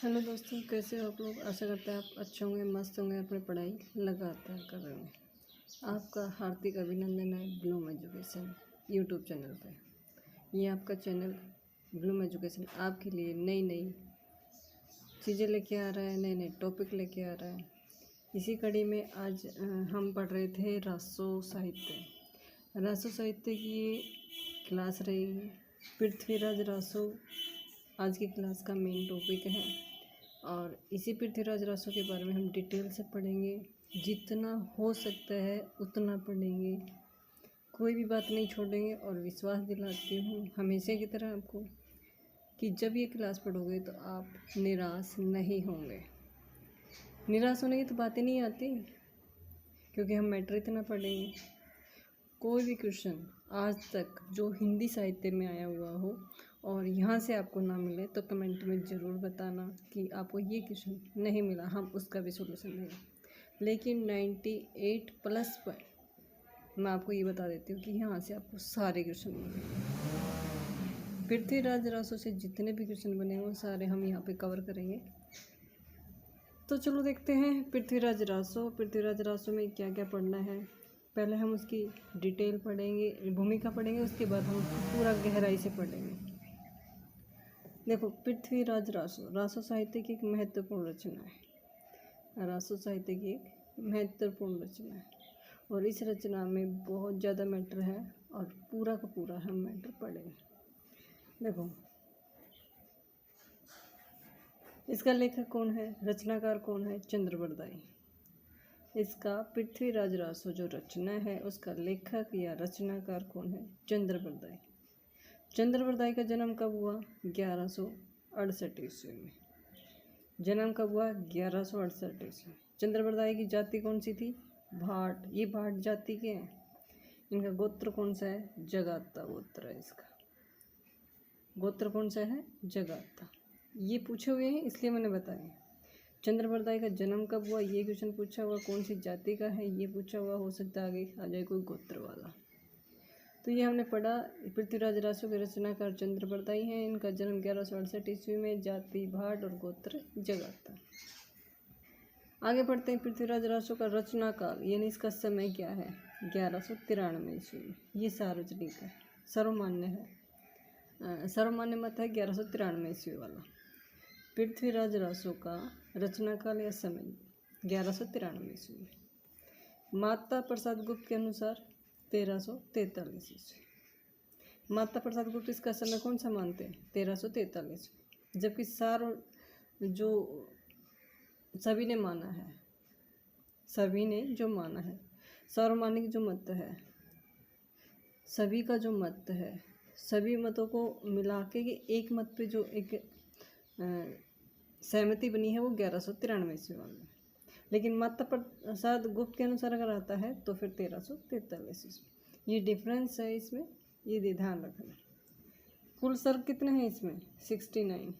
Hello दोस्तों, कैसे हो आप लोग। आशा करते हैं आप अच्छे होंगे, मस्त होंगे, अपनी पढ़ाई लगातार कर रहे होंगे। आपका हार्दिक अभिनंदन है ब्लूम एजुकेशन यूट्यूब चैनल पे। ये आपका चैनल ब्लूम एजुकेशन आपके लिए नई नई चीज़ें लेके आ रहा है, नए नए टॉपिक लेके आ रहा है। इसी कड़ी में आज हम पढ़ रहे थे रासो साहित्य। रासो साहित्य की ये क्लास रहेगी। पृथ्वीराज रासो आज की क्लास का मेन टॉपिक है और इसी पृथ्वीराज रासो के बारे में हम डिटेल से पढ़ेंगे। जितना हो सकता है उतना पढ़ेंगे, कोई भी बात नहीं छोड़ेंगे। और विश्वास दिलाती हूँ हमेशा की तरह आपको कि जब ये क्लास पढ़ोगे तो आप निराश नहीं होंगे। निराश होने की तो बातें नहीं आती, क्योंकि हम मैटर इतना पढ़ेंगे। कोई भी क्वेश्चन आज तक जो हिंदी साहित्य में आया हुआ हो और यहाँ से आपको ना मिले तो कमेंट में ज़रूर बताना कि आपको ये क्वेश्चन नहीं मिला, हम उसका भी सॉल्यूशन देंगे। लेकिन 98 प्लस पर मैं आपको ये बता देती हूँ कि यहाँ से आपको सारे क्वेश्चन मिलेंगे। पृथ्वीराज रासो से जितने भी क्वेश्चन बने वो सारे हम यहाँ पे कवर करेंगे। तो चलो देखते हैं पृथ्वीराज रासो। पृथ्वीराज रासो में क्या क्या पढ़ना है। पहले हम उसकी डिटेल पढ़ेंगे, भूमिका पढ़ेंगे, उसके बाद हम पूरा गहराई से पढ़ेंगे। देखो, पृथ्वीराज रासो रासो साहित्य की एक महत्वपूर्ण रचना है। रासो साहित्य की एक महत्वपूर्ण रचना है और इस रचना में बहुत ज़्यादा मैटर है और पूरा का पूरा हम मैटर पढ़ेंगे। देखो, इसका लेखक कौन है, रचनाकार कौन है, चंद्रबरदाई। इसका पृथ्वीराज रासो जो रचना है उसका लेखक या रचनाकार कौन है, चंद्रबरदाई। चंद्रबरदाई का जन्म कब हुआ, 1168 ईस्वी में। जन्म कब हुआ, 1168 ईस्वी। चंद्रबरदाई की जाति कौन सी थी, भाट। ये भाट जाति के हैं। इनका गोत्र कौन सा है, जगाता गोत्र है। इसका गोत्र कौन सा है, जगाता। ये पूछे हुए हैं इसलिए मैंने बताया। चंद्रबरदाई का जन्म कब हुआ ये क्वेश्चन पूछा हुआ, कौन सी जाति का है ये पूछा हुआ, हो सकता है आगे आ जाए कोई गोत्र वाला। तो ये हमने पढ़ा, पृथ्वीराज रासो के रचनाकार चंद्रबरदाई हैं। इनका जन्म 1168 ईस्वी में, जाति भाट और गोत्र जगाता। आगे बढ़ते हैं। पृथ्वीराज रासो का रचना काल यानी इसका समय क्या है, 1193 ईस्वी में। ये सार्वजनिक है, सर्वमान्य है, सर्वमान्य मत है 1193 ईस्वी वाला। पृथ्वीराज रासो का रचना काल या समय 1193 ईस्वी में। माता प्रसाद गुप्त के अनुसार 1343 ईस्वी। माता प्रसाद गुप्त इसका समय कौन सा मानते हैं, 1343। जबकि जो सभी ने माना है, सभी ने जो माना है, सर्वमानिक जो मत है, सभी का जो मत है, सभी मतों को मिला के एक मत पे जो एक सहमति बनी है वो 1193 ईस्वी में। लेकिन माता प्रसाद गुप्त के अनुसार अगर आता है तो फिर 1343 ईस्वी। ये डिफरेंस है इसमें, ये ध्यान रखना। कुल सर्ग कितने हैं इसमें, 69।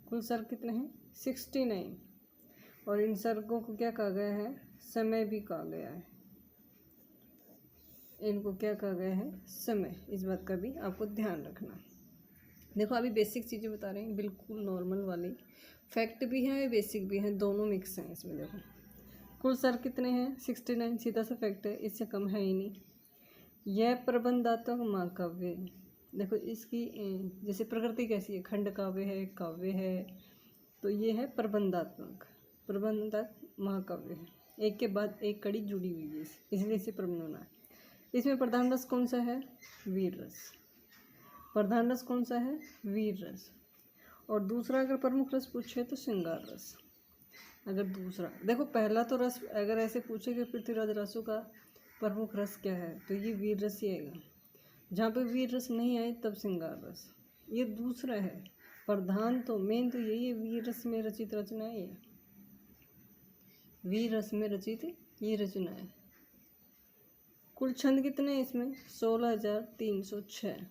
कुल सर्ग कितने हैं, 69। और इन सर्गों को क्या कहा गया है, समय भी कहा गया है। इनको क्या कहा गया है, समय। इस बात का भी आपको ध्यान रखना। देखो, अभी बेसिक चीज़ें बता रहे हैं, बिल्कुल नॉर्मल वाली। फैक्ट भी हैं, बेसिक भी हैं, दोनों मिक्स हैं इसमें। देखो, कुल सर्ग कितने हैं, 69। सीधा सा फैक्ट है, इससे कम है ही नहीं। यह प्रबंधात्मक महाकाव्य। देखो, इसकी जैसे प्रकृति कैसी है, खंड काव्य है, काव्य है, तो ये है प्रबंधात्मक, प्रबंधक महाकाव्य है। एक के बाद एक कड़ी जुड़ी हुई है, इसलिए इसे प्रबंध होना है। इसमें प्रधान रस कौन सा है, वीर रस। प्रधान रस कौन सा है, वीर रस। और दूसरा अगर प्रमुख रस पूछे तो श्रृंगार रस। अगर दूसरा, देखो पहला तो रस अगर ऐसे पूछे कि पृथ्वीराज रासो का प्रमुख रस क्या है तो ये वीर रस ही आएगा। जहाँ पे वीर रस नहीं आए तब श्रृंगार रस। ये दूसरा है। प्रधान तो मेन तो यही है, वीर रस में रचित रचना है। ये वीर रस में रचित ये रचना है। कुल छंद कितने हैं इसमें, 16,306।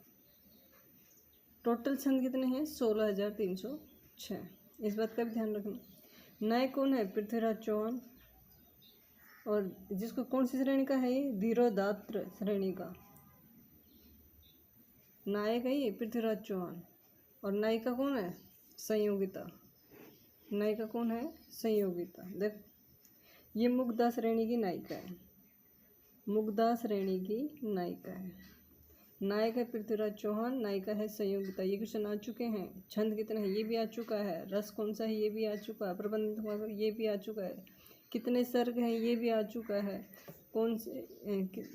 टोटल छंद कितने हैं, 16,306। इस बात का भी ध्यान रखना। नायक कौन है, पृथ्वीराज चौहान। और जिसको कौन सी श्रेणी का है, ये धीरोदात्त श्रेणी का नायक है ये पृथ्वीराज चौहान। और नायिका कौन है, संयोगिता। नायिका कौन है? संयोगिता। देख ये मुग्धा श्रेणी की नायिका है, मुग्धा श्रेणी की नायिका है। नायक है पृथ्वीराज चौहान, नायिका है संयोगिता। ये क्वेश्चन आ चुके हैं। छंद कितने हैं? ये भी आ चुका है। रस कौन सा है? ये भी आ चुका है। प्रबंध ये भी आ चुका है। कितने सर्ग हैं? ये भी आ चुका है। कौन से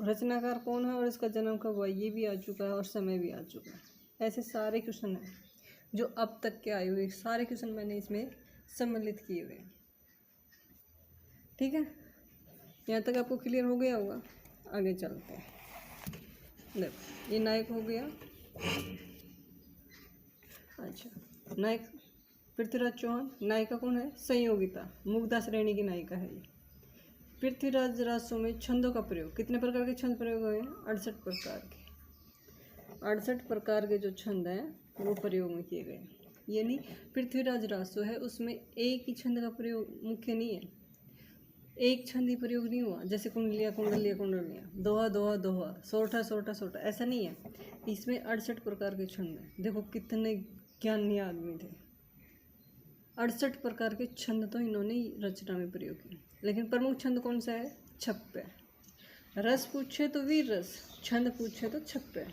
रचनाकार कौन है और इसका जन्म कब हुआ? ये भी आ चुका है और समय भी आ चुका है। ऐसे सारे क्वेश्चन हैं जो अब तक के आए हुए, सारे क्वेश्चन मैंने इसमें सम्मिलित किए हुए हैं। ठीक है, यहाँ तक आपको क्लियर हो गया होगा। आगे चलते हैं। देखो ये नायक हो गया। अच्छा, नायक पृथ्वीराज चौहान, नायिका कौन है? संयोगिता, मुग्धा श्रेणी की नायिका है ये। पृथ्वीराज रासों में छंदों का प्रयोग, कितने प्रकार के छंद प्रयोग हुए हैं? 68 प्रकार के। 68 प्रकार के जो छंद हैं वो प्रयोग में किए गए। यानी पृथ्वीराज रासो है उसमें एक ही छंद का प्रयोग मुख्य नहीं है, एक छंद ही प्रयोग नहीं हुआ। जैसे कुंडलियाँ कुंडलियाँ कुंडलियाँ, दोहा दोहा दोहा, सोरठा सोरठा सोरठा, ऐसा नहीं है। इसमें 68 प्रकार के छंद हैं। देखो कितने ज्ञानी आदमी थे। 68 प्रकार के छंद तो इन्होंने रचना में प्रयोग किए। लेकिन प्रमुख छंद कौन सा है? छप्पे। रस पूछे तो वीर रस, छंद पूछे तो छप्पे।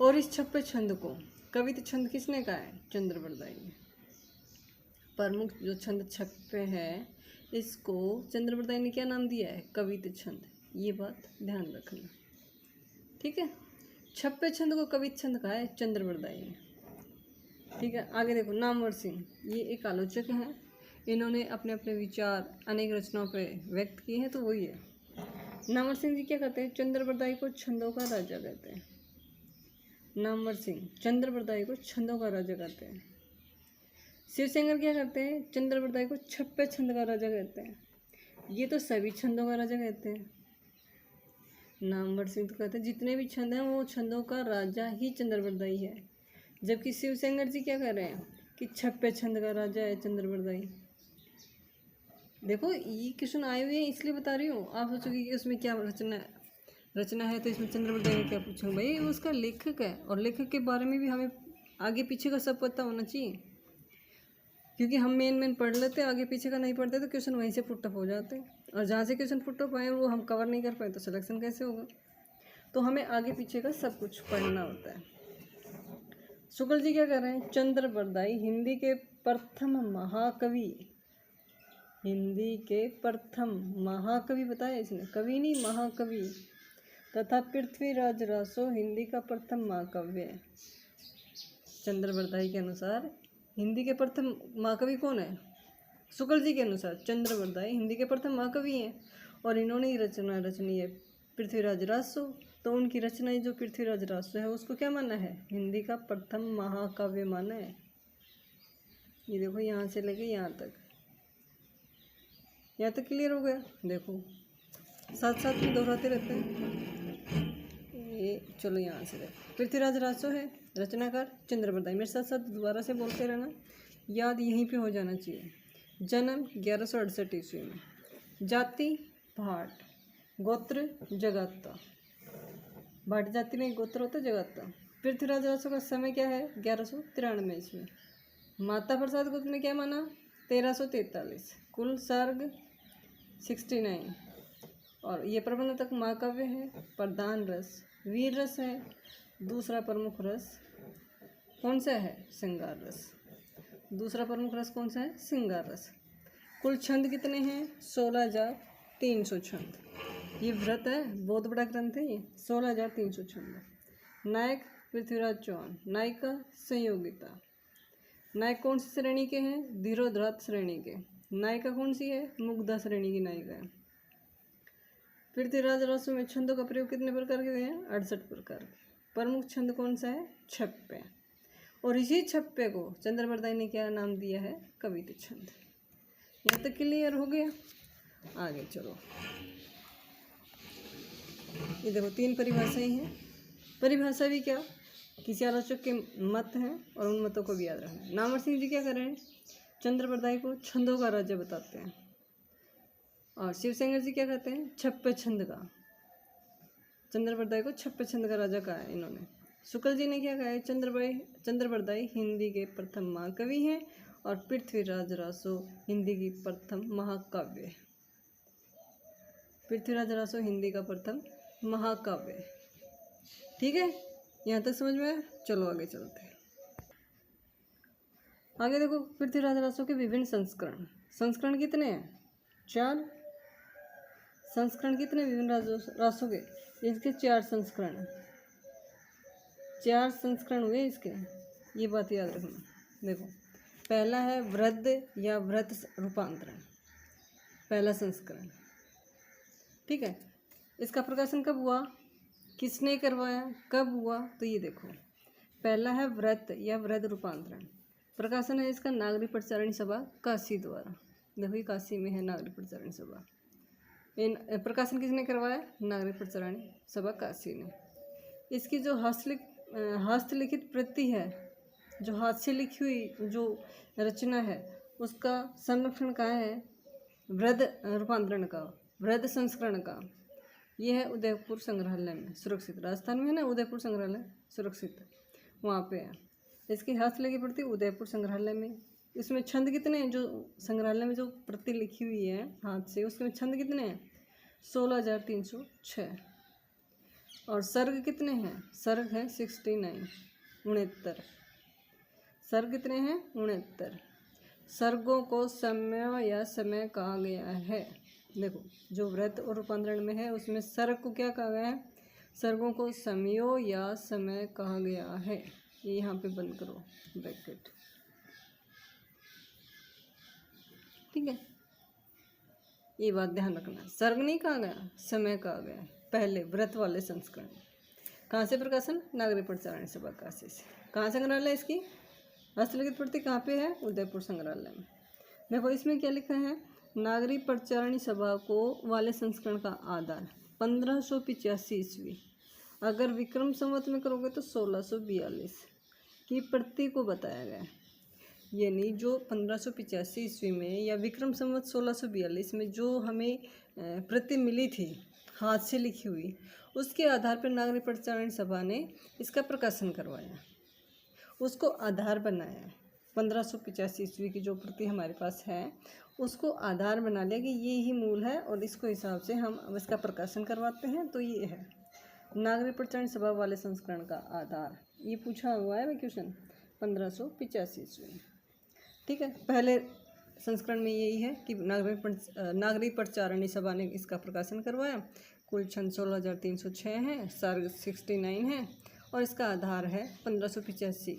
और इस छप्पे छंद को कविता छंद किसने कहा है? चंद्रबरदाई ने। प्रमुख जो छंद छप्पे है इसको चंद्रबरदाई ने क्या नाम दिया है? कविता छंद। ये बात ध्यान रखना, ठीक है। छप्पे छंद को कविता छंद कहा है चंद्रबरदाई ने, ठीक है। आगे देखो, नामवर सिंह, ये एक आलोचक हैं। इन्होंने अपने अपने विचार अनेक रचनाओं पर व्यक्त किए हैं, तो वही है। नामवर सिंह जी क्या कहते हैं? चंद्रबरदाई को छंदों का राजा कहते हैं। नामवर सिंह चंद्रबरदाई को छंदों का राजा कहते हैं। शिवसेंगर क्या कहते हैं? चंद्रबरदाई को छप्पे छंद का राजा कहते हैं। ये तो सभी छंदों का राजा कहते हैं। नामवर सिंह तो कहते हैं जितने भी छंद हैं वो छंदों का राजा ही चंद्रबरदाई है। जबकि शिवसेंगर जी क्या कह रहे हैं कि छप्पे छंद का राजा है चंद्रबरदाई। देखो ये क्वेश्चन आए हुए हैं इसलिए बता रही हूँ। आप सोचोगे कि उसमें क्या रचना है तो इसमें चंद्रबरदाई ने क्या पूछूंगा? भाई उसका लेखक है, और लेखक के बारे में भी हमें आगे पीछे का सब पता होना चाहिए। क्योंकि हम मेन पढ़ लेते हैं, आगे पीछे का नहीं पढ़ते तो क्वेश्चन वहीं से पुटअप हो जाते हैं, और जहाँ से क्वेश्चन पुटअप आए वो हम कवर नहीं कर पाए तो सिलेक्शन कैसे होगा? तो हमें आगे पीछे का सब कुछ पढ़ना होता है। शुक्ल जी क्या कर रहे हैं? चंद्रबरदाई हिंदी के प्रथम महाकवि, हिंदी के प्रथम महाकवि बताया इसने, कवि नहीं महाकवि, तथा पृथ्वीराज रासो हिंदी का प्रथम महाकाव्य है। चंद्रबरदाई के अनुसार हिंदी के प्रथम महाकवि कौन है? शुक्ल जी के अनुसार चंद्रबरदाई हिंदी के प्रथम महाकवि हैं, और इन्होंने ही रचना रचनी है पृथ्वीराज रासो। तो उनकी रचना जो पृथ्वीराज रासो है उसको क्या माना है? हिंदी का प्रथम महाकाव्य माना है। ये देखो यहाँ से लेके यहाँ तक क्लियर हो गया। देखो साथ साथ में दोहराते रहते हैं ये। चलो यहाँ से देखो, पृथ्वीराज रासो है, रचनाकार चंद्रबरदाई। मेरे साथ साथ दोबारा से बोलते रहना, याद यहीं पे हो जाना चाहिए। जन्म 1168 ईस्वी में, जाति भाट, गोत्र जगाता। भाट जाति में गोत्र होता है जगाता। पृथ्वीराज रासो का समय क्या है? 1193 ईस्वी। माता प्रसाद गुप्त ने क्या माना? 1343। कुल सर्ग 69। और ये प्रबंध तक महाकाव्य है। प्रधान रस वीर रस है। दूसरा प्रमुख रस कौन सा है? श्रृंगार रस। दूसरा प्रमुख रस कौन सा है? श्रृंगार रस। कुल छंद कितने हैं? 16,300 छंद। ये व्रत है, बहुत बड़ा ग्रंथ है ये। 16,300 छंद। नायक पृथ्वीराज चौहान, नायिका संयोगिता। नायक कौन सी श्रेणी के हैं? धीरोधरात श्रेणी के। नायिका कौन सी है? मुग्धा श्रेणी की नायिका है। पृथ्वीराज रासो में छंदों का प्रयोग कितने प्रकार के हुए हैं? 68 प्रकार के। प्रमुख छंद कौन सा है? छप्पे। और इसी छप्पे को चंद्रबरदाई ने क्या नाम दिया है? कविता छंद। यहाँ तक क्लियर हो गया। आगे चलो, ये देखो 3 परिभाषाएं हैं। परिभाषा भी क्या? किसी आलोचक के मत हैं और उन मतों को भी याद रखना। नामवर सिंह जी क्या कर रहे हैं? चंद्रबरदाई को छंदों का राजा बताते हैं। और शिवसेंगर जी क्या कहते हैं? छप्पे छंद का। चंद्रबरदाई को छप्पे छंद का राजा कहा है इन्होंने। शुक्ल जी ने क्या कहा है, चंद्रबरदाई हिंदी के प्रथम महाकवि हैं और पृथ्वीराज रासो हिंदी की प्रथम महाकाव्य है। पृथ्वीराज रासो हिंदी का प्रथम महाकाव्य है। ठीक है, यहाँ तक समझ में आया। चलो आगे चलते हैं। आगे देखो, पृथ्वीराज रासो के विभिन्न संस्करण कितने हैं? 4 संस्करण। कितने विभिन्न रासों के? इसके 4 संस्करण हैं। 4 संस्करण हुए इसके, ये बात याद रखना। देखो, पहला है वृद्ध या वृत्त रूपांतरण, पहला संस्करण। ठीक है, इसका प्रकाशन कब हुआ, किसने करवाया, कब हुआ? तो ये देखो, पहला है वृत्त या वृत्त रूपांतरण। प्रकाशन है इसका नागरिक प्रचारणी सभा काशी द्वारा। देखो, ये काशी में है नागरिक प्रचारणी सभा। इन प्रकाशन किसने करवाया? नागरिक प्रचारणी सभा काशी ने। इसकी जो हस्तलिखित प्रति है, जो हाथ से लिखी हुई जो रचना है, उसका संरक्षण कहाँ है? वृद्ध रूपांतरण का, वृद्ध संस्करण का। ये है उदयपुर संग्रहालय में सुरक्षित। राजस्थान में है ना उदयपुर संग्रहालय सुरक्षित, वहाँ पे है। इसकी हस्तलिखित प्रति उदयपुर संग्रहालय में। इसमें छंद कितने हैं? जो संग्रहालय में जो प्रति लिखी हुई है हाथ से, उसमें छंद कितने हैं? 16,306। और सर्ग कितने हैं? सर्ग है 69, 69। सर्ग कितने हैं? 69। सर्गों को समय या समय कहा गया है। देखो, जो वृत्त और रूपांतरण में है उसमें सर्ग को क्या कहा गया है? सर्गों को समयों या समय कहा गया है। ये यहाँ पे बंद करो ब्रैकेट। ठीक है, ये बात ध्यान रखना। सर्ग नहीं कहा गया, समय कहा गया है। पहले व्रत वाले संस्करण। कहाँ से प्रकाशन? नागरिक प्रचारणी सभा काशी से। कहाँ संग्रहालय इसकी? हस्तलिखित प्रति कहाँ पे है? उदयपुर संग्रहालय में। देखो, इसमें क्या लिखा है? नागरिक प्रचारणी सभा को वाले संस्करण का आधार 1585 ईस्वी, अगर विक्रम संवत में करोगे तो 1642 की प्रति को बताया गया है। यानी जो 1585 ईस्वी में या विक्रम संवत 1642 में जो हमें प्रति मिली थी हाथ से लिखी हुई, उसके आधार पर नागरिक प्रचारणी सभा ने इसका प्रकाशन करवाया, उसको आधार बनाया। 1585 ईस्वी की जो प्रति हमारे पास है उसको आधार बना लिया कि ये ही मूल है और इसको हिसाब से हम अब इसका प्रकाशन करवाते हैं। तो ये है नागरिक प्रचारणी सभा वाले संस्करण का आधार। ये पूछा हुआ है क्वेश्चन 1585 ईस्वी। ठीक है, पहले संस्करण में यही है कि नागरिक प्रचारणी सभा ने इसका प्रकाशन करवाया। कुल छंद 16,306 हैं, सर्ग 69 है और इसका आधार है 1585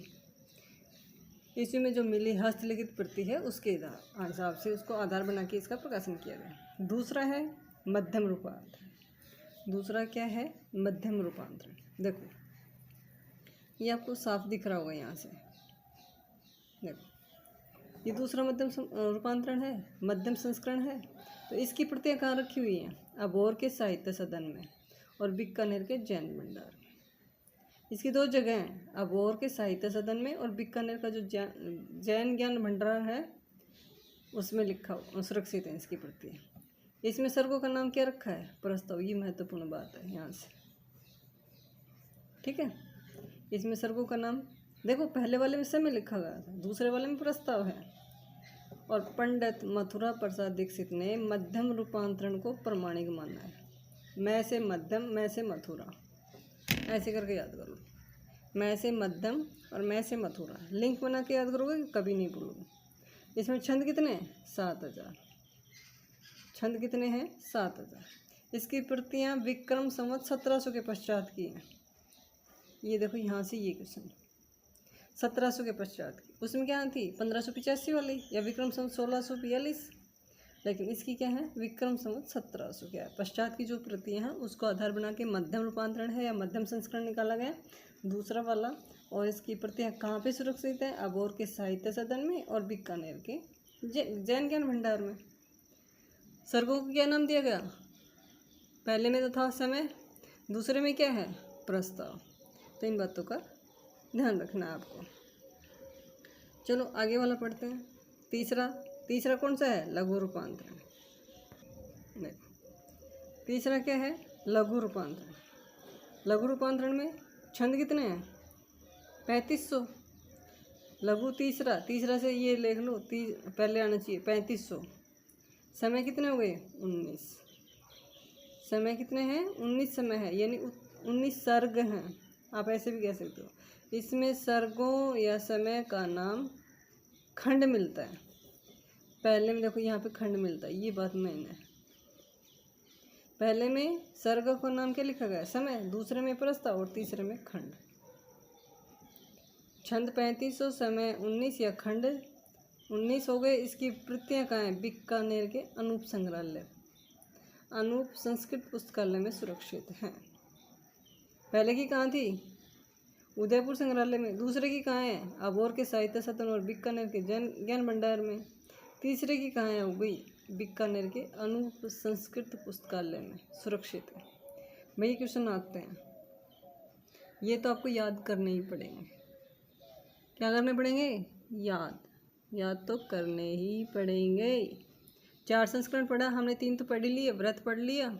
ईस्वी में जो मिली हस्तलिखित प्रति है उसके हिसाब से उसको आधार बना के इसका प्रकाशन किया गया। दूसरा है मध्यम रूपांतरण। दूसरा क्या है? मध्यम रूपांतरण। देखो, ये आपको साफ दिख रहा होगा यहाँ से। देखो, ये दूसरा मध्यम रूपांतरण है, मध्यम संस्करण है। तो इसकी प्रतियाँ कहाँ रखी हुई हैं? अबोहर के साहित्य सदन में और बीकानेर के जैन भंडार में। इसकी 2 जगह हैं, अबोहर के साहित्य सदन में और बीकानेर का जो जैन ज्ञान भंडार है उसमें लिखा सुरक्षित है इसकी प्रति। इसमें सर्गों का नाम क्या रखा है? प्रस्ताव। ये महत्वपूर्ण बात है यहाँ से। ठीक है, इसमें सर्गों का नाम देखो, पहले वाले में समय लिखा गया था, दूसरे वाले में प्रस्ताव है। और पंडित मथुरा प्रसाद दीक्षित ने मध्यम रूपांतरण को प्रमाणिक माना है। मैं से मध्यम, मैं से मथुरा, ऐसे करके याद करो। मैं से मध्यम और मैं से मथुरा लिंक बना के याद करोगे, कभी नहीं भूलोगे। इसमें छंद कितने हैं? 7000। छंद कितने हैं? 7000। इसकी प्रतियाँ विक्रम संवत 1700 के पश्चात की हैं। ये देखो यहाँ से ये क्वेश्चन 1700 के पश्चात की। उसमें क्या थी? 1585 वाली या विक्रम संवत 1642। लेकिन इसकी क्या है? विक्रम संवत 1700 क्या है पश्चात की जो प्रतियाँ हैं उसको आधार बना के मध्यम रूपांतरण है या मध्यम संस्करण निकाला गया दूसरा वाला। और इसकी प्रतियाँ कहाँ पे सुरक्षित है? अबोहर के साहित्य सदन में और बीकानेर के जैन ज्ञान भंडार में। सर्गों को क्या नाम दिया गया? पहले में तो था समय, दूसरे में क्या है? प्रस्ताव। तो इन बातों का ध्यान रखना है आपको। चलो आगे वाला पढ़ते हैं। तीसरा कौन सा है? लघु रूपांतरण। तीसरा क्या है? लघु रूपांतरण। लघु रूपांतरण में छंद कितने हैं? 3500। लघु तीसरा, तीसरा से ये लिख लो, पहले आना चाहिए 3500। समय कितने हो गए? 19। समय कितने हैं? 19 समय है, यानी 19 सर्ग हैं। आप ऐसे भी कह सकते हो। इसमें सर्गों या समय का नाम खंड मिलता है। पहले में देखो यहाँ पे खंड मिलता है, ये बात मेन है। पहले में सर्ग का नाम क्या लिखा गया? समय, दूसरे में प्रस्ताव और तीसरे में खंड। छंद 3500, समय 19 या खंड 19 हो गए। इसकी प्रतियां कहाँ हैं? बीकानेर के अनूप संग्रहालय, अनूप संस्कृत पुस्तकालय में सुरक्षित हैं। पहले की कहाँ थी? उदयपुर संग्रहालय में। दूसरे की कहाँ है? अबोर के साहित्य सदन और बीकानेर के ज्ञान भंडार में। तीसरे की कहाँ है? हो गई बीकानेर के अनूप संस्कृत पुस्तकालय में सुरक्षित है। भैया क्वेश्चन आते हैं, ये तो आपको याद करने ही पड़ेंगे। क्या करने पड़ेंगे? याद तो करने ही पड़ेंगे। 4 संस्करण पढ़ा हमने, 3 तो पढ़ ही लिए। व्रत पढ़ लिया,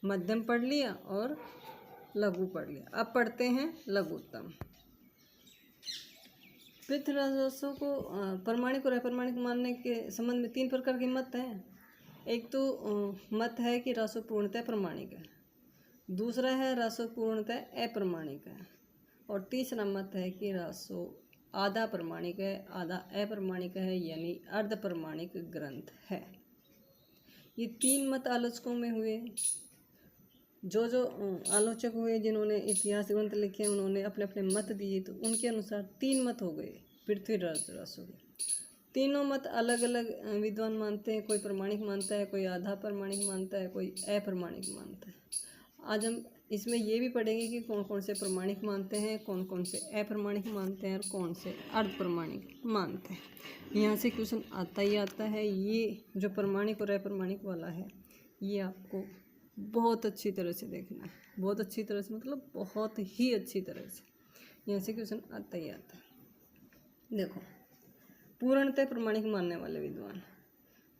मध्यम पढ़ लिया और लघु पढ़ लिया। अब पढ़ते हैं लघुत्तम। पृथ्वीराज रासो को प्रमाणिक और अप्रमाणिक मानने के संबंध में 3 प्रकार के मत हैं। एक तो मत है कि रासो पूर्णतः प्रमाणिक है, दूसरा है रासो पूर्णतः अप्रमाणिक है, और तीसरा मत है कि रासो आधा प्रमाणिक है आधा अप्रमाणिक है, यानी अर्ध प्रमाणिक ग्रंथ है। ये 3 मत आलोचकों में हुए। जो आलोचक हुए जिन्होंने इतिहास ग्रंथ लिखे, उन्होंने अपने अपने मत दिए, तो उनके अनुसार 3 मत हो गए पृथ्वीराज रासो के। तीनों मत अलग अलग विद्वान मानते हैं। कोई प्रमाणिक मानता है, कोई आधा प्रमाणिक मानता है, कोई अप्रमाणिक मानता है। आज हम इसमें ये भी पढ़ेंगे कि कौन कौन से प्रमाणिक मानते हैं, कौन कौन से अप्रमाणिक मानते हैं और कौन से अर्ध प्रमाणिक मानते हैं। यहाँ से क्वेश्चन आता ही आता है। ये जो प्रमाणिक और अप्रमाणिक वाला है, ये आपको बहुत अच्छी तरह से देखना है। बहुत अच्छी तरह से मतलब बहुत ही अच्छी तरह से यहाँ से क्वेश्चन आता ही आता है। देखो, पूर्णतः प्रमाणिक मानने वाले विद्वान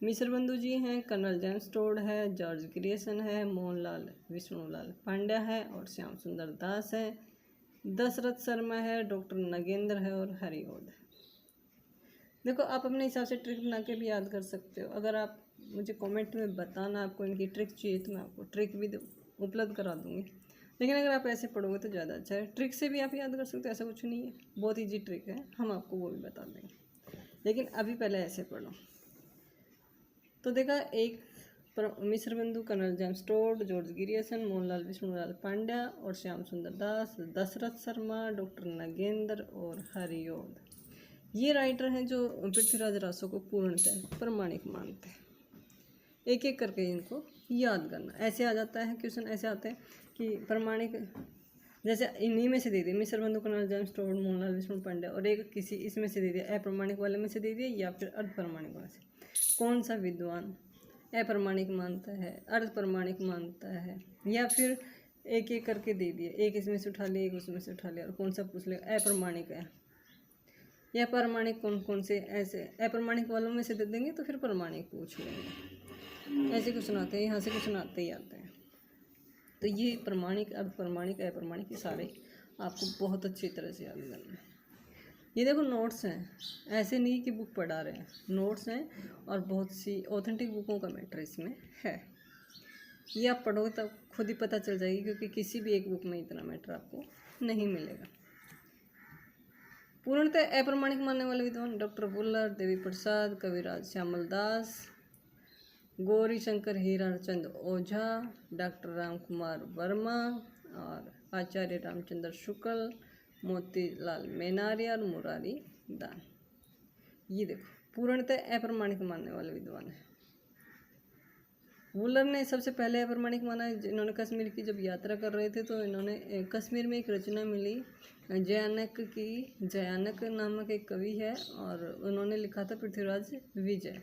मिश्र बंधु जी हैं, कर्नल जेम्स टोड है, जॉर्ज ग्रियर्सन है, मोहनलाल विष्णुलाल पांड्या है और श्याम सुंदर दास है, दशरथ शर्मा है, डॉक्टर नगेंद्र है और हरिओद है। देखो, आप अपने हिसाब से ट्रिक बना के भी याद कर सकते हो। अगर आप मुझे कमेंट में बताना आपको इनकी ट्रिक चाहिए तो मैं आपको ट्रिक भी उपलब्ध करा दूँगी। लेकिन अगर आप ऐसे पढ़ोगे तो ज़्यादा अच्छा है। ट्रिक से भी आप याद कर सकते हो, ऐसा कुछ नहीं है, बहुत ईजी ट्रिक है, हम आपको वो भी बता देंगे। लेकिन अभी पहले ऐसे पढ़ो। तो देखा, एक Mishra Bandhu colonel James Tod, George Grierson, Mohanlal Vishnulal Pandya और श्याम सुंदर दास, दशरथ शर्मा, डॉक्टर नगेंद्र और हरिओद, ये राइटर हैं जो पृथ्वीराज रासो को पूर्णतः प्रमाणिक मानते हैं। एक एक करके इनको याद करना। ऐसे आ जाता है क्वेश्चन, ऐसे आते हैं कि प्रमाणिक जैसे इन्हीं में से दे दिए, Mishra Bandhu colonel James Tod, Mohanlal Vishnu Pandya, और एक किसी इसमें से दे दिया, अप्रमाणिक वाले में से दे दिया या फिर अर्ध प्रमाणिक वाले से। कौन सा विद्वान अप्रमाणिक मानता है, अर्ध प्रमाणिक मानता है, या फिर एक एक करके दे दिए, एक इसमें से उठा लिया, एक उसमें से उठा लिया, और कौन सा पूछ लिया अप्रमाणिक है या प्रमाणिक, कौन कौन से। ऐसे अप्रमाणिक वालों में से दे देंगे तो फिर प्रमाणिक पूछ लेंगे। ऐसे क्वेश्चन आते हैं, यहाँ से क्वेश्चन आते ही आते हैं। तो ये प्रमाणिक, अर्ध प्रमाणिक, अप्रमाणिक, ये सारे आपको बहुत अच्छी तरह से याद करना है। ये देखो नोट्स हैं, ऐसे नहीं कि बुक पढ़ा रहे हैं, नोट्स हैं और बहुत सी ऑथेंटिक बुकों का मैटर इसमें है। ये आप पढ़ोगे तब खुद ही पता चल जाएगी, क्योंकि किसी भी एक बुक में इतना मैटर आपको नहीं मिलेगा। पूर्णतः अप्रमाणिक मानने वाले विद्वान डॉक्टर वुलर, देवी प्रसाद, कविराज श्यामल दास, गौरी शंकर हीराचंद ओझा, डॉक्टर राम कुमार वर्मा और आचार्य रामचंद्र शुक्ल, मोतीलाल मेनारिया और मुरारी दान। ये देखो, पूर्णतः अप्रमाणिक मानने वाले विद्वान है। वुलर ने सबसे पहले अप्रमाणिक माना है। इन्होंने कश्मीर की जब यात्रा कर रहे थे तो इन्होंने कश्मीर में एक रचना मिली जयानक की, जयानक नामक एक कवि है, और उन्होंने लिखा था पृथ्वीराज विजय।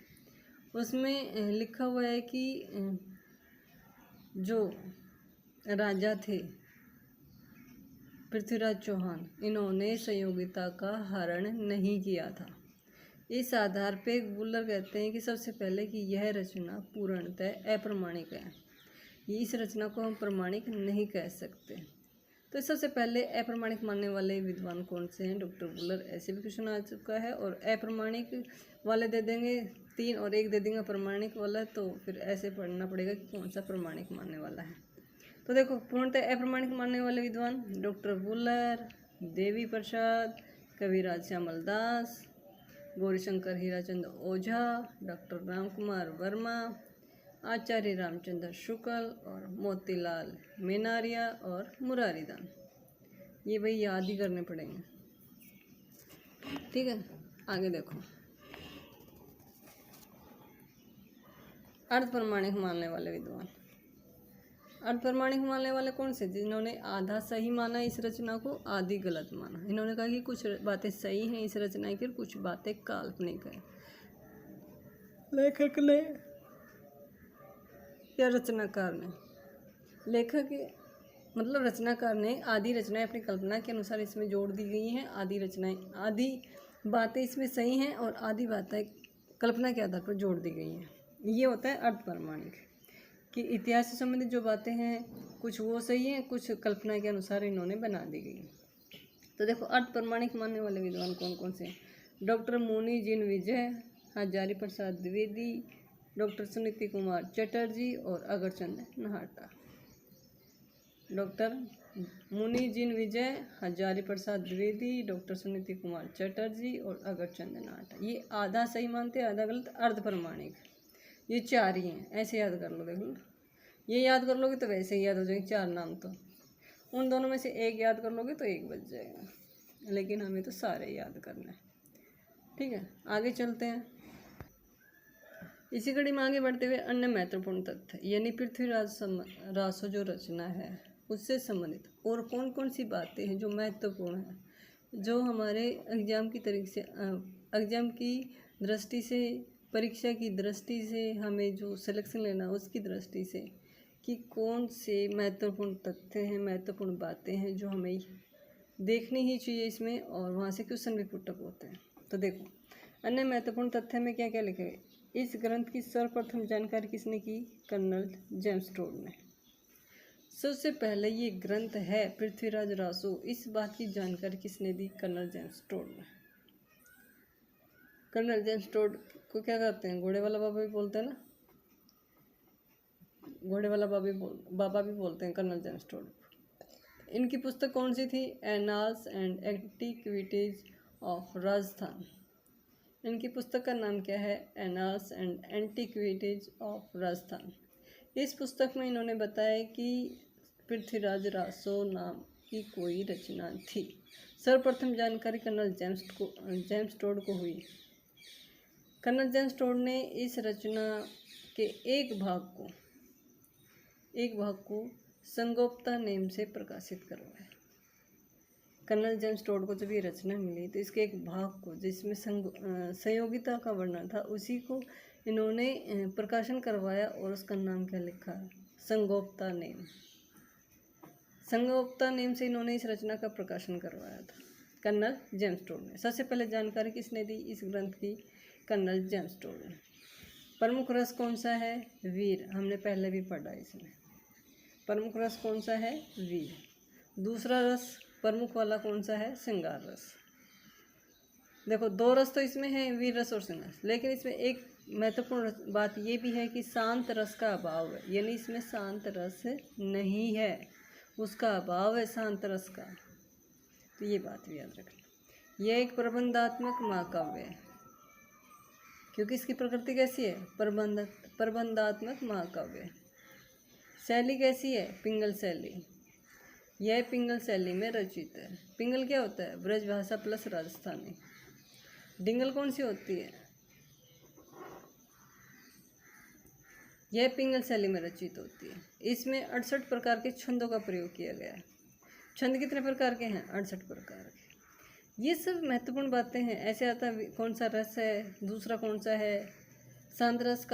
उसमें लिखा हुआ है कि जो राजा थे पृथ्वीराज चौहान, इन्होंने संयोगिता का हरण नहीं किया था। इस आधार पे वुलर कहते हैं कि सबसे पहले कि यह रचना पूर्णतः अप्रमाणिक है, इस रचना को हम प्रमाणिक नहीं कह सकते। तो सबसे पहले अप्रमाणिक मानने वाले विद्वान कौन से हैं? डॉक्टर वुलर, ऐसे भी क्वेश्चन आ चुका है। और अप्रमाणिक वाले दे देंगे 3 और 1 दे देंगे प्रमाणिक वाला, तो फिर ऐसे पढ़ना पड़ेगा कि कौन सा प्रमाणिक मानने वाला है। तो देखो, पूर्णतः अप्रमाणिक मानने वाले विद्वान डॉक्टर वुलर, देवी प्रसाद, कविराज श्यामल दास, गौरीशंकर हीराचंद ओझा, डॉक्टर राम कुमार वर्मा, आचार्य रामचंद्र शुक्ल और मोतीलाल मेनारिया और मुरारीदान। ये भाई याद ही करने पड़ेंगे, ठीक है। आगे देखो, अर्ध प्रमाणिक मानने वाले विद्वान। अर्ध प्रमाणिक मानने वाले कौन से? जिन्होंने आधा सही माना इस रचना को, आधी गलत माना। इन्होंने कहा कि कुछ बातें सही हैं इस रचना की, कुछ बातें काल्पनिक है। लेखक ने या रचनाकार ने, लेखक मतलब रचनाकार ने आधी रचनाएं अपनी कल्पना के अनुसार इसमें जोड़ दी गई हैं। आधी बातें इसमें सही हैं और आधी बातें कल्पना के आधार पर जोड़ दी गई हैं। ये होता है अर्ध प्रमाणिक, कि इतिहास से संबंधित जो बातें हैं कुछ वो सही हैं, कुछ कल्पना के अनुसार इन्होंने बना दी गई। तो देखो, अर्ध प्रमाणिक मानने वाले विद्वान कौन कौन से हैं? डॉक्टर मुनि जिन विजय, हजारी प्रसाद द्विवेदी, डॉक्टर सुनीति कुमार चटर्जी और अगरचंद नहाटा। डॉक्टर मुनि जिन विजय, हजारी प्रसाद द्विवेदी, डॉक्टर सुनीति कुमार चटर्जी और अगरचंद नहाटा। ये आधा सही मानते हैं, आधा गलत, अर्ध प्रमाणिक। ये 4 ही हैं, ऐसे याद कर लो। देख लो, ये याद कर लोगे तो वैसे ही याद हो जाएंगे 4 नाम। तो उन दोनों में से एक याद कर लोगे तो एक बच जाएगा, लेकिन हमें तो सारे याद करना है, ठीक है। आगे चलते हैं। इसी कड़ी में आगे बढ़ते हुए अन्य महत्वपूर्ण तथ्य, यानी पृथ्वीराज रासो जो रचना है उससे संबंधित और कौन कौन सी बातें हैं जो महत्वपूर्ण हैं, जो हमारे एग्जाम की दृष्टि से, परीक्षा की दृष्टि से, हमें जो सिलेक्शन लेना उसकी दृष्टि से, कि कौन से महत्वपूर्ण तथ्य हैं, महत्वपूर्ण बातें हैं जो हमें देखनी ही चाहिए इसमें, और वहाँ से क्वेश्चन भी पुटअप होते हैं। तो देखो, अन्य महत्वपूर्ण तथ्य में क्या क्या लिखे गए। इस ग्रंथ की सर्वप्रथम जानकारी किसने की? कर्नल जेम्स टोड ने। सबसे पहले ये ग्रंथ है पृथ्वीराज रासो, इस बात की जानकारी किसने दी? कर्नल जेम्स टोड ने। कर्नल जेम्स टोड को क्या कहते हैं? घोड़े वाला बाबा भी बोलते हैं ना, घोड़े वाला बाबा भी बोलते हैं कर्नल जेम्स टोड। इनकी पुस्तक कौन सी थी? Annals and antiquities of Rajasthan. इनकी पुस्तक का नाम क्या है? Annals and antiquities of Rajasthan. इस पुस्तक में इन्होंने बताया कि पृथ्वीराज रासो नाम की कोई रचना थी। सर्वप्रथम जानकारी कर्नल जेम्स टोड को हुई। कर्नल जेम्स टोड ने इस रचना के एक भाग को संगोप्ता नेम से प्रकाशित करवाया। कर्नल जेम्स टोड को जब ये रचना मिली तो इसके एक भाग को, जिसमें संयोगिता का वर्णन था, उसी को इन्होंने प्रकाशन करवाया और उसका नाम क्या लिखा? संगोप्ता नेम। संगोप्ता नेम से इन्होंने इस रचना का प्रकाशन करवाया था कर्नल जेम्स टोड ने। सबसे पहले जानकारी किसने दी इस ग्रंथ की? कर्नल जेम्स टोड ने। प्रमुख रस कौन सा है? वीर। हमने पहले भी पढ़ा इसमें। प्रमुख रस कौन सा है? वीर। दूसरा रस प्रमुख वाला कौन सा है? श्रृंगार रस। देखो, 2 रस तो इसमें है, वीर रस और श्रृंगार रस, लेकिन इसमें एक महत्वपूर्ण बात ये भी है कि शांत रस का अभाव है, यानी इसमें शांत रस नहीं है, उसका अभाव है शांत रस का। तो ये बात भी याद रखना। यह एक प्रबंधात्मक महाकाव्य है, क्योंकि इसकी प्रकृति कैसी है? प्रबंधात्मक महाकाव्य। शैली कैसी है? पिंगल शैली। यह पिंगल शैली में रचित है। पिंगल क्या होता है? ब्रज भाषा प्लस राजस्थानी। डिंगल कौन सी होती है? यह पिंगल शैली में रचित होती है। इसमें 68 प्रकार के छंदों का प्रयोग किया गया है। छंद कितने प्रकार के हैं? 68 प्रकार के। ये सब महत्वपूर्ण बातें हैं। ऐसे आता है कौन सा रस है, दूसरा कौन सा है, शांत रस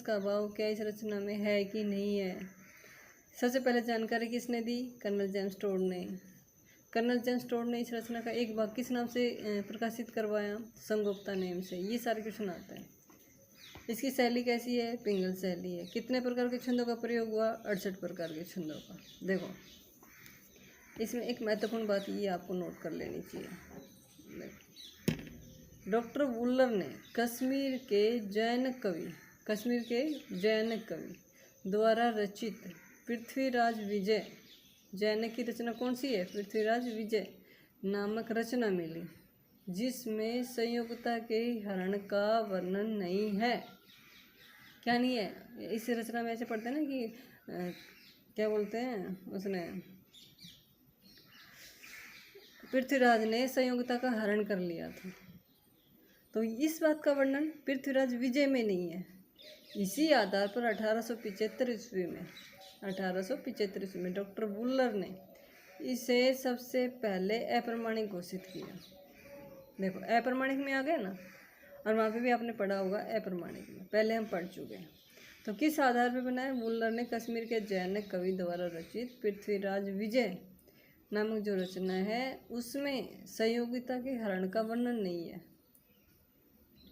का अभाव क्या इस रचना में है कि नहीं है। सबसे पहले जानकारी किसने दी? कर्नल जेम्स टोड ने। कर्नल जेम्स टोड ने इस रचना का एक भाग किस नाम से प्रकाशित करवाया? संगोप्ता नेम से। ये सारे क्वेश्चन आते हैं। इसकी शैली कैसी है? पिंगल शैली है। कितने प्रकार के छंदों का प्रयोग हुआ? 68 प्रकार के छंदों का। देखो, इसमें एक महत्वपूर्ण बात ये आपको नोट कर लेनी चाहिए। डॉक्टर वुलर ने कश्मीर के जैन कवि द्वारा रचित पृथ्वीराज विजय, जैन की रचना कौन सी है? पृथ्वीराज विजय नामक रचना मिली, जिसमें संयोगता के हरण का वर्णन नहीं है। क्या नहीं है? इस रचना में ऐसे पढ़ते हैं ना कि क्या बोलते हैं उसने, पृथ्वीराज ने संयोगता का हरण कर लिया था। तो इस बात का वर्णन पृथ्वीराज विजय में नहीं है। इसी आधार पर 1875 ईस्वी में डॉक्टर वुलर ने इसे सबसे पहले अप्रमाणिक घोषित किया। देखो अप्रमाणिक में आ गया ना, और वहाँ पे भी आपने पढ़ा होगा अप्रमाणिक में, पहले हम पढ़ चुके हैं। तो किस आधार पर बनाया? वुलर ने कश्मीर के जैन कवि द्वारा रचित पृथ्वीराज विजय नामक जो रचना है उसमें संयोगिता के हरण का वर्णन नहीं है।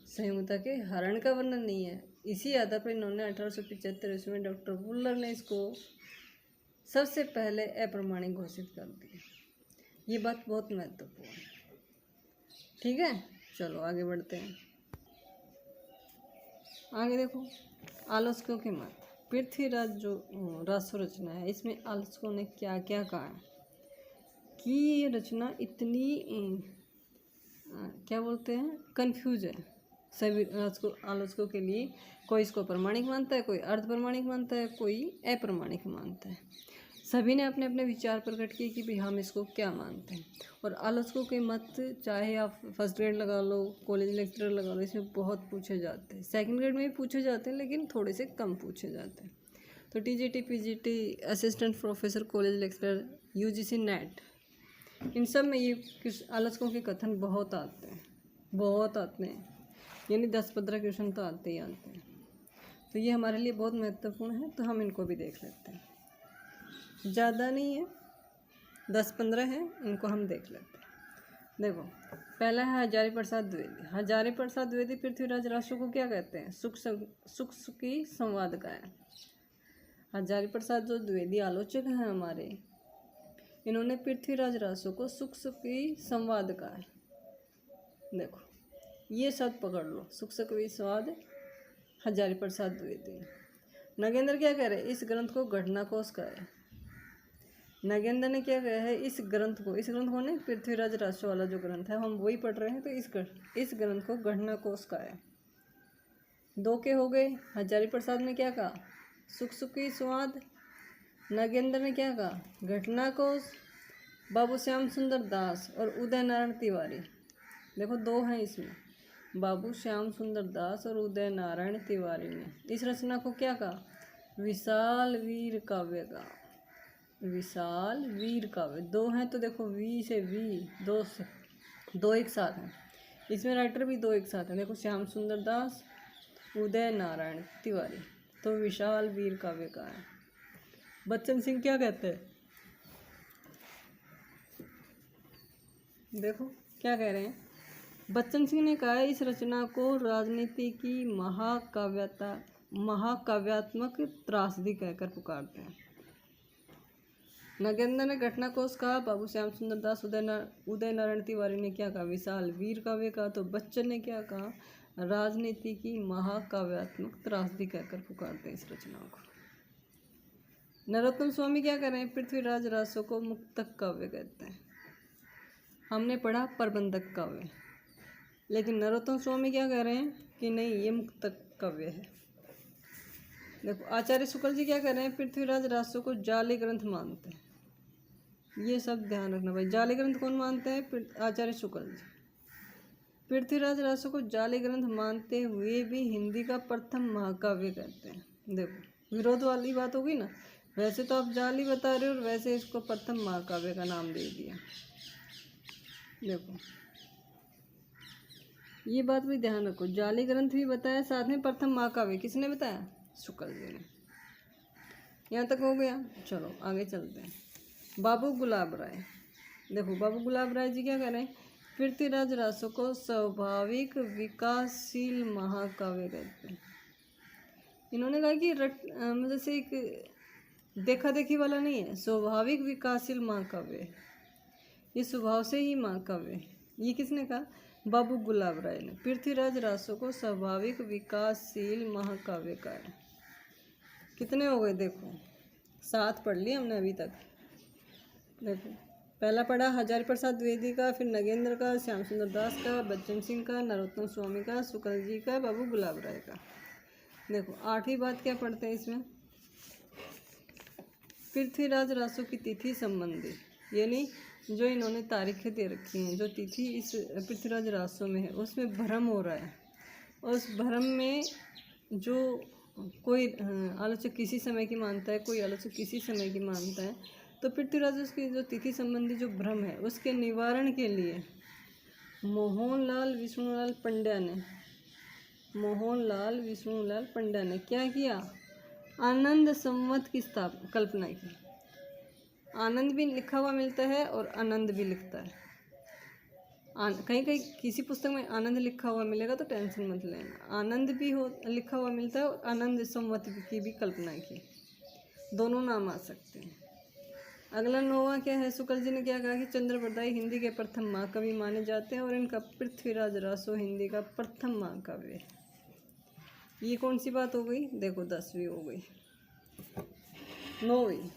संयोगिता के हरण का वर्णन नहीं है। इसी आधार पर इन्होंने 1875 ईस्वी में डॉक्टर वुलर ने इसको सबसे पहले अप्रमाणिक घोषित कर दिया। ये बात बहुत महत्वपूर्ण है। ठीक है, चलो आगे बढ़ते हैं। आगे देखो, आलोचकों के मत। पृथ्वीराज जो रासो रचना है, इसमें आलोचकों ने क्या क्या कहा है कि ये रचना इतनी क्या बोलते हैं, कंफ्यूज है सभी आलोचकों के लिए। कोई इसको प्रमाणिक मानता है, कोई अर्ध प्रमाणिक मानता है, कोई अप्रमाणिक मानता है। सभी ने अपने अपने विचार प्रकट किए कि भाई हम इसको क्या मानते हैं। और आलोचकों के मत चाहे आप फर्स्ट ग्रेड लगा लो, कॉलेज लेक्चरर लगा लो, इसमें बहुत पूछे जाते हैं। सेकंड ग्रेड में भी पूछे जाते हैं, लेकिन थोड़े से कम पूछे जाते हैं। तो TGT, PGT, assistant professor, college lecturer, UGC, NET, इन सब में ये आलोचकों के कथन बहुत आते हैं, यानी 10-15 क्वेश्चन तो आते ही आते हैं। तो ये हमारे लिए बहुत महत्वपूर्ण है, तो हम इनको भी देख लेते हैं। ज़्यादा नहीं है, 10-15 हैं, इनको हम देख लेते हैं। देखो, पहला है हजारी प्रसाद द्विवेदी। हजारी प्रसाद द्विवेदी पृथ्वीराज रासो को क्या कहते हैं? सुख-सुखी संवाद का है। हजारी प्रसाद जो द्विवेदी आलोचक हैं हमारे, इन्होंने पृथ्वीराज रासो को सुख-सुखी संवाद का है। देखो ये शब्द पकड़ लो, सुख-सुखी संवाद, हजारी प्रसाद द्विवेदी। नगेंद्र क्या कह रहे हैं? इस ग्रंथ को घटनाकोश का है। नगेंद्र ने क्या कहा है? इस ग्रंथ को ने पृथ्वीराज रासो वाला जो ग्रंथ है, हम वही पढ़ रहे हैं, तो इस ग्रंथ को घटनाकोश का है। 2 के हो गए। हजारी प्रसाद ने क्या कहा? सुख-सुखी संवाद। नगेंद्र ने क्या कहा? घटनाकोश। बाबू श्याम सुंदर दास और उदय नारायण तिवारी, देखो 2 हैं इसमें, बाबू श्याम सुंदर दास और उदय नारायण तिवारी ने इस रचना को क्या कहा? विशाल वीर काव्य का। विशाल वीर काव्य। 2 हैं तो देखो वी से वी, 2 एक साथ हैं। इसमें राइटर भी 2 एक साथ हैं। देखो श्याम सुंदर दास, उदय नारायण तिवारी, तो विशाल वीर काव्य का है। बच्चन सिंह क्या कहते हैं? देखो क्या कह रहे हैं? बच्चन सिंह ने कहा है इस रचना को राजनीति की महाकाव्यात्मक त्रासदी कहकर पुकारते हैं। नगेंद्र ने घटनाकोश कहा, बाबू श्याम सुंदर दास, उदय नारायण तिवारी ने क्या कहा? विशाल वीर काव्य का। तो बच्चन ने क्या कहा? राजनीति की महाकाव्यात्मक त्रासदी कहकर पुकारते हैं इस रचना को। नरोत्तम स्वामी क्या कह रहे हैं? पृथ्वीराज रासो को मुक्तक काव्य कहते हैं। हमने पढ़ा प्रबंधक काव्य, लेकिन नरोत्तम स्वामी क्या कह रहे हैं कि नहीं, ये मुक्तक काव्य है। देखो आचार्य शुक्ल जी क्या कह रहे हैं? पृथ्वीराज रासो को जाली ग्रंथ मानते हैं। ये सब ध्यान रखना भाई। जाली ग्रंथ कौन मानते हैं? आचार्य शुक्ल जी। पृथ्वीराज रासो को जाली ग्रंथ मानते हुए भी हिंदी का प्रथम महाकाव्य कहते हैं। देखो विरोध वाली बात होगी ना, वैसे तो आप जाली बता रहे हो और वैसे इसको प्रथम महाकाव्य का नाम दे दिया। देखो ये बात भी ध्यान रखो, जाली ग्रंथ भी बताया, साथ में प्रथम महाकाव्य किसने बताया? शुक्ल जी ने। यहाँ तक हो गया। चलो आगे चलते हैं। बाबू गुलाब राय। देखो बाबू गुलाब राय जी क्या कह रहे हैं? पृथ्वीराज रासो को स्वाभाविक विकासशील महाकाव्य कहते हैं। इन्होंने कहा कि जैसे एक देखा देखी वाला नहीं है, स्वाभाविक विकासशील महाकाव्य है। ये स्वभाव से ही महाकाव्य है। ये किसने कहा? बाबू गुलाब राय ने। पृथ्वीराज रासो को स्वाभाविक विकासशील महाकाव्य का है। कितने हो गए? देखो 7 पढ़ लिए हमने अभी तक। देखो पहला पढ़ा हजारी प्रसाद द्विवेदी का, फिर नगेंद्र का, श्याम सुंदर दास का, बच्चन सिंह का, नरोत्तम स्वामी का, शुक्ल जी का, बाबू गुलाब राय का। देखो 8वीं बात क्या पढ़ते हैं इसमें? पृथ्वीराज रासो की तिथि संबंधी, यानी जो इन्होंने तारीखें दे रखी हैं, जो तिथि इस पृथ्वीराज रासो में है उसमें भ्रम हो रहा है। उस भ्रम में जो कोई आलोचक किसी समय की मानता है, कोई आलोचक किसी समय की मानता है, तो पृथ्वीराज उसकी जो तिथि संबंधी जो भ्रम है उसके निवारण के लिए मोहनलाल विष्णुलाल पंड्या ने क्या किया? आनंद संवत की कल्पना की। आनंद भी लिखा हुआ मिलता है और आनंद भी लिखता है। कहीं कहीं किसी पुस्तक में आनंद लिखा हुआ मिलेगा तो टेंशन मत लेना। आनंद भी लिखा हुआ मिलता है और आनंद संवत की भी कल्पना की, दोनों नाम आ सकते हैं। अगला 9वां क्या है? शुक्ल जी ने क्या कहा कि चंद्रप्रदायी हिंदी के प्रथम महाकवि माने जाते हैं और इनका पृथ्वीराज रासो हिंदी का प्रथम महाकाव्य है। ये कौन सी बात हो गई? देखो 10वीं हो गई। 9वीं,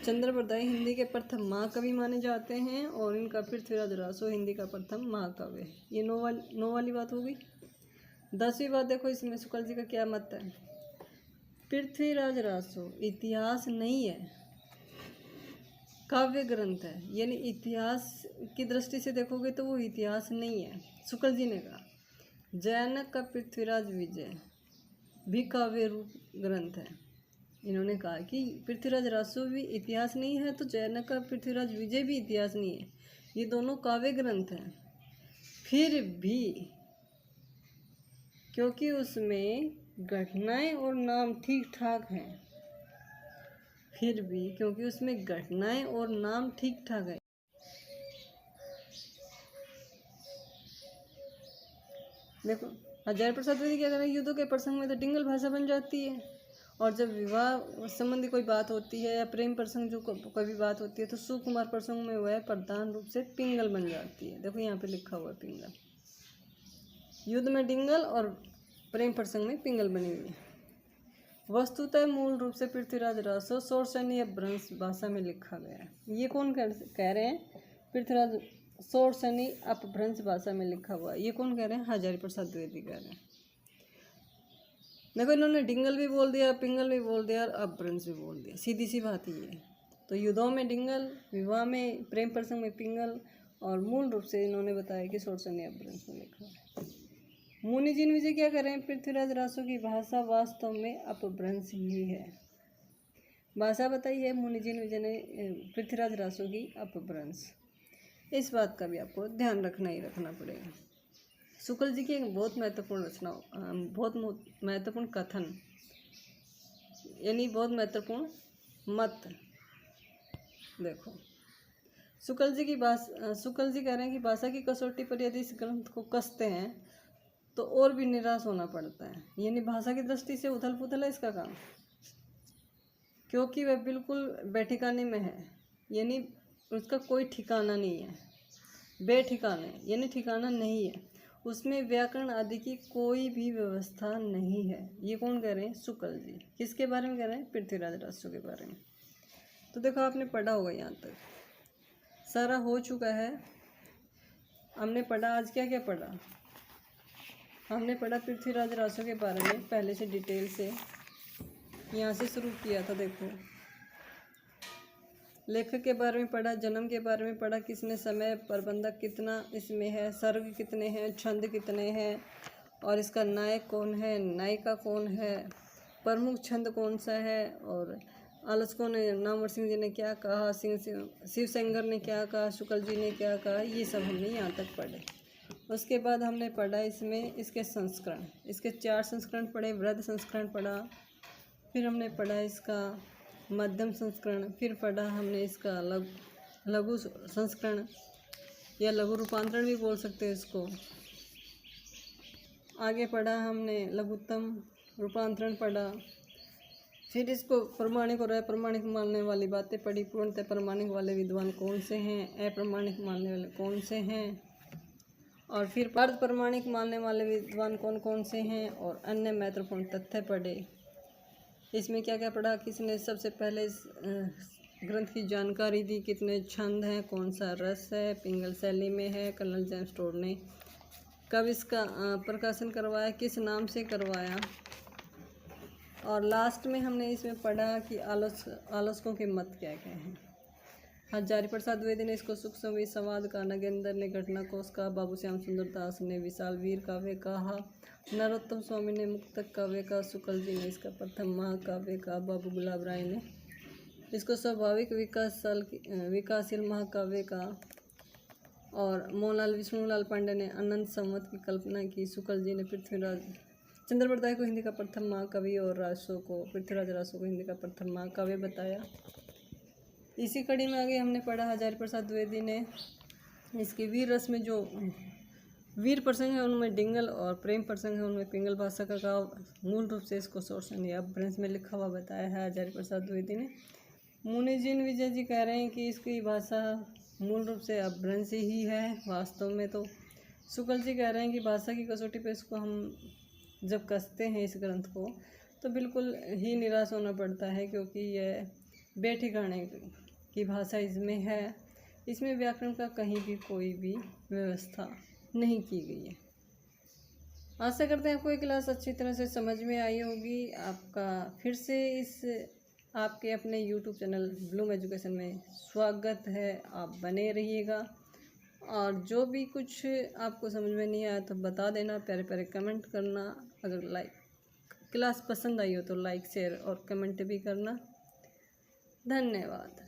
चंद्रप्रदायी हिंदी के प्रथम महाकवि माने जाते हैं और इनका पृथ्वीराज रासो हिंदी का प्रथम महाकाव्य है। ये 9 वाली बात हो गई। 10वीं बात देखो इसमें शुक्ल जी का क्या मत है? पृथ्वीराज रासो इतिहास नहीं है, काव्य ग्रंथ है। यानी इतिहास की दृष्टि से देखोगे तो वो इतिहास नहीं है। शुक्ल जी ने कहा जैनक का पृथ्वीराज विजय भी काव्य रूप ग्रंथ है। इन्होंने कहा कि पृथ्वीराज रासो भी इतिहास नहीं है तो जैनक का पृथ्वीराज विजय भी इतिहास नहीं है, ये दोनों काव्य ग्रंथ हैं। फिर भी क्योंकि उसमें घटनाएं और नाम ठीक ठाक हैं, फिर भी क्योंकि उसमें घटनाएं और नाम ठीक ठाक है। देखो हजारी प्रसाद द्विवेदी क्या करें? युद्धों के प्रसंग में तो डिंगल भाषा बन जाती है, और जब विवाह संबंधी कोई बात होती है या प्रेम प्रसंग जो कोई भी बात होती है तो सुकुमार प्रसंग में वह प्रधान रूप से पिंगल बन जाती है। देखो यहाँ पे लिखा हुआ है पिंगल। युद्ध में डिंगल और प्रेम प्रसंग में पिंगल बनी हुई है। वस्तुतः मूल रूप से पृथ्वीराज रासो शोरसैनी अपभ्रंश भाषा में लिखा गया है। ये कौन कह रहे हैं? पृथ्वीराज शोरसैनी अपभ्रंश भाषा में लिखा हुआ है। ये कौन कह रहे हैं? हजारी प्रसाद द्विवेदी कह रहे हैं। देखो इन्होंने डिंगल भी बोल दिया, पिंगल भी बोल दिया और अपभ्रंश भी बोल दिया। सीधी सी बात ही है। तो युद्धों में डिंगल, विवाह में, प्रेम प्रसंग में पिंगल, और मूल रूप से इन्होंने बताया कि शोरसैनी अपभ्रंश में लिखा है। मुनिजिन विजय क्या कर रहे हैं? पृथ्वीराज रासो की भाषा वास्तव में अपभ्रंश ही है। भाषा बताई है मुनिजिन विजय ने पृथ्वीराज रासो की अपभ्रंश। इस बात का भी आपको ध्यान रखना ही रखना पड़ेगा। शुक्ल जी की एक बहुत महत्वपूर्ण रचना, बहुत महत्वपूर्ण कथन, यानी बहुत महत्वपूर्ण मत। देखो शुक्ल जी कह रहे हैं कि भाषा की कसौटी पर यदि इस ग्रंथ को कसते हैं तो और भी निराश होना पड़ता है। यानी भाषा की दृष्टि से उथल पुथल है इसका काम, क्योंकि वह बिल्कुल बेठिकाने में है। यानी उसका कोई ठिकाना नहीं है, बेठिकाने यानी ठिकाना नहीं है। उसमें व्याकरण आदि की कोई भी व्यवस्था नहीं है। ये कौन कह रहे हैं? शुक्ल जी। किसके बारे में कह रहे हैं? पृथ्वीराज रासो के बारे में। तो देखो आपने पढ़ा होगा, यहाँ तक सारा हो चुका है। हमने पढ़ा, आज क्या क्या पढ़ा? हमने पढ़ा पृथ्वीराज रासो के बारे में पहले से डिटेल से, यहाँ से शुरू किया था। देखो लेखक के बारे में पढ़ा, जन्म के बारे में पढ़ा, किसने समय, प्रबंधक कितना इसमें है, सर्ग कितने हैं, छंद कितने हैं, और इसका नायक कौन है, नायिका कौन है, प्रमुख छंद कौन सा है, और आलोचकों ने, नामवर सिंह जी ने क्या कहा, शिव सेंगर ने क्या कहा, शुक्ल जी ने क्या कहा, ये सब हमने यहाँ तक पढ़े। उसके बाद हमने पढ़ा इसमें इसके संस्करण, इसके 4 संस्करण पढ़े। वृद्ध संस्करण पढ़ा, फिर हमने पढ़ा इसका मध्यम संस्करण, फिर पढ़ा हमने इसका लघु संस्करण या लघु रूपांतरण भी बोल सकते हैं इसको। आगे पढ़ा हमने लघुत्तम रूपांतरण पढ़ा, फिर इसको प्रमाणिक और अप्रमाणिक मानने वाली बातें पढ़ी। पूर्णतः प्रमाणिक वाले विद्वान कौन से हैं, अप्रमाणिक मानने वाले कौन से हैं, और फिर अर्ध प्रमाणिक मानने वाले विद्वान कौन कौन से हैं, और अन्य महत्वपूर्ण तथ्य पढ़े। इसमें क्या क्या पढ़ा, किसने सबसे पहले इस ग्रंथ की जानकारी दी, कितने छंद हैं, कौन सा रस है, पिंगल शैली में है, कर्नल जेम्स टोड ने कब इसका प्रकाशन करवाया, किस नाम से करवाया, और लास्ट में हमने इसमें पढ़ा कि आलोचकों के मत क्या क्या हैं। हजारी प्रसाद द्विवेदी ने इसको सुख संवेद संवाद कहा, नगेंद्र ने घटना कोश कहा, बाबू श्याम सुंदर दास ने विशाल वीर काव्य कहा, नरोत्तम स्वामी ने मुक्तक काव्य का, शुक्ल जी ने इसका प्रथम महाकाव्य कहा, बाबू गुलाब राय ने इसको स्वाभाविक विकासशील महाकाव्य का, और मोहनलाल विष्णुलाल पांडे ने अनंत संवत की कल्पना की, शुक्ल जी ने पृथ्वीराज चंद्र बरदाई को हिंदी का प्रथम महाकवि और पृथ्वीराज रासो को हिंदी का प्रथम महाकाव्य बताया। इसी कड़ी में आगे हमने पढ़ा हजारी प्रसाद द्विवेदी ने इसके वीर रस में जो वीर प्रसंग है उनमें डिंगल और प्रेम प्रसंग है उनमें पिंगल भाषा का मूल रूप से इसको सोर्स या अपभ्रंश में लिखा हुआ बताया है हजारी प्रसाद द्विवेदी ने। मुनिजिन विजय जी कह रहे हैं कि इसकी भाषा मूल रूप से अपभ्रंश ही है, वास्तव में तो शुक्ल जी कह रहे हैं कि भाषा की कसौटी पर इसको हम जब कसते हैं इस ग्रंथ को तो बिल्कुल ही निराश होना पड़ता है, क्योंकि यह बेठिकाने की भाषा इसमें है, इसमें व्याकरण का कहीं भी कोई भी व्यवस्था नहीं की गई है। आशा करते हैं आपको ये क्लास अच्छी तरह से समझ में आई होगी। आपका फिर से इस आपके अपने YouTube चैनल ब्लूम एजुकेशन में स्वागत है, आप बने रहिएगा। और जो भी कुछ आपको समझ में नहीं आया तो बता देना, प्यारे प्यारे कमेंट करना। अगर क्लास पसंद आई हो तो लाइक शेयर और कमेंट भी करना। धन्यवाद।